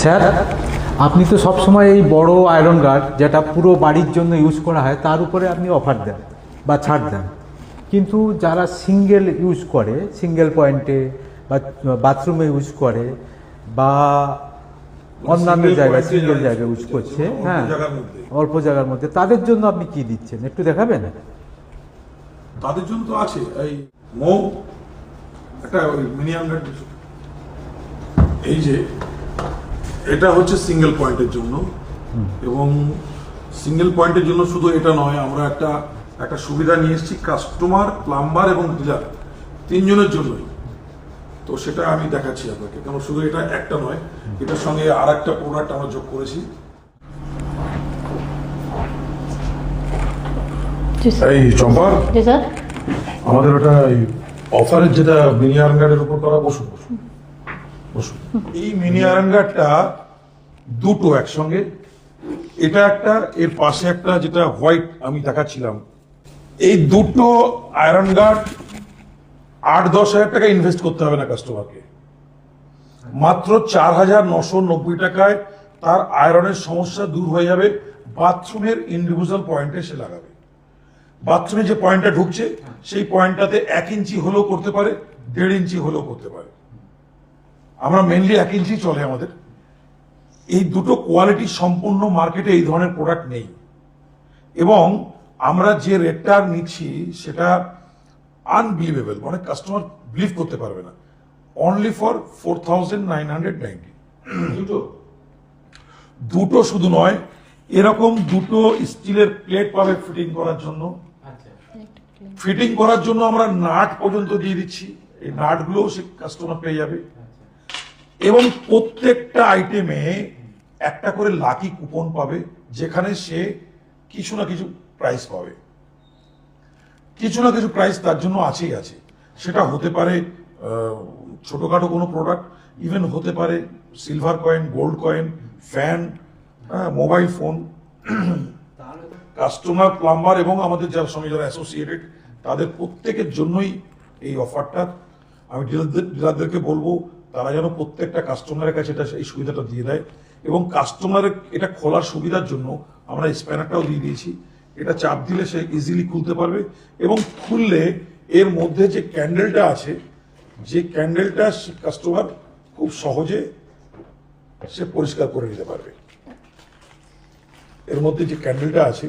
Sir, আপনি তো সবসময় এই বড় আয়রন গার্ড যেটা পুরো বাড়ির জন্য ইউজ করা হয় তার উপরে আপনি অফার দেন বা ছাড় দেন, কিন্তু যারা সিঙ্গেল ইউজ করে, সিঙ্গেল পয়েন্টে বা বাথরুমে ইউজ করে বা অন্যান্য জায়গায় সিঙ্গেল জায়গায় ইউজ করছে, হ্যাঁ অল্প জায়গার মধ্যে, তাদের জন্য আপনি কি দিচ্ছেন একটু দেখাবেন? তাদের জন্য তো আছে এই মৌ একটা মিনিমাম রেট। এই যে এটা হচ্ছে সিঙ্গেল পয়েন্টের জন্য, এবং সিঙ্গেল পয়েন্টের জন্য শুধু এটা নয়, আমরা একটা সুবিধা নিয়ে এসেছি কাস্টমার, প্লাম্বার এবং ডিলার তিনজনের জন্যই। তো সেটা আমি দেখাচ্ছি আপনাকে, কারণ শুধু এটা একটা নয়, এটার সঙ্গে আর একটা প্রোডাক্ট আমরা যোগ করেছি। এই চম্পা, আমাদের ওটা অফারের যেটা মিনি আয়রন গার্ডের উপর করা, বসুন বসুন বসুন। এই মিনি আয়রন গার্ডটা দুটো একসঙ্গে, এটা একটা, এর পাশে একটা যেটা হোয়াইট আমি দেখাচ্ছিলাম, এই দুটো আয়রন গার্ড 8-10 হাজার টাকা ইনভেস্ট করতে হবে না কাস্টমারকে, মাত্র 4,990 টাকায় তার আয়রনের সমস্যা দূর হয়ে যাবে। বাথরুমের ইন্ডিভিজুয়াল পয়েন্টে সে লাগাবে, বাথরুমে যে পয়েন্টটা ঢুকছে সেই পয়েন্টটাতে 1 ইঞ্চি হলেও করতে পারে, 1.5 ইঞ্চি হলেও করতে পারে। আমরা মেনলি 1 ইঞ্চি চলে আমাদের। এই দুটো কোয়ালিটি সম্পূর্ণ মার্কেটে এই ধরনের প্রোডাক্ট নেই, এবং আমরা যে রেটটা নিচ্ছি সেটা আনবিলিভেবল, মানে কাস্টমার বিলিভ করতে পারবে না। Only for 4,990। দুটো শুধু নয়, এরকম দুটো স্টিলের প্লেট পাবে ফিটিং করার জন্য। ফিটিং করার জন্য আমরা নাট পর্যন্ত দিয়ে দিচ্ছি, এই নাটগুলো সে কাস্টমার পেয়ে যাবে। এবং প্রত্যেকটা আইটেমে একটা করে লাকি কুপন পাবে, যেখানে সে কিছু না কিছু প্রাইস পাবে, কিছু না কিছু প্রাইস তার জন্য আছেই আছে। সেটা হতে পারে ছোটখাটো কোনো প্রোডাক্ট, ইভেন হতে পারে silver coin, gold coin, fan, mobile phone. Customer, plumber এবং আমাদের যার সঙ্গে যারা অ্যাসোসিয়েটেড, তাদের প্রত্যেকের জন্যই এই অফারটা। আমি ডিলারদেরকে বলবো তারা যেন প্রত্যেকটা কাস্টমারের কাছে এটা এই সুবিধাটা দিয়ে দেয়, এবং কাস্টমারের এটা খোলার সুবিধার জন্য আমরা স্প্যানারটাও দিয়ে দিয়েছি। এটা চাপ দিলে সে ইজিলি খুলতে পারবে, এবং খুললে এর মধ্যে যে ক্যান্ডেলটা আছে, যে ক্যান্ডেলটা কাস্টমার খুব সহজে সে পরিষ্কার করে নিতে পারবে। এর মধ্যে যে ক্যান্ডেলটা আছে,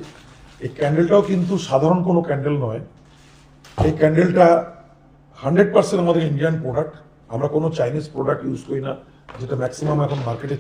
এই ক্যান্ডেলটাও কিন্তু সাধারণ কোনো ক্যান্ডেল নয়। এই ক্যান্ডেলটা 100% আমাদের ইন্ডিয়ান প্রোডাক্ট। আমরা কোনো চাইনিজ প্রোডাক্ট ইউজ করি না, যেটা ম্যাক্সিমাম এখন মার্কেটে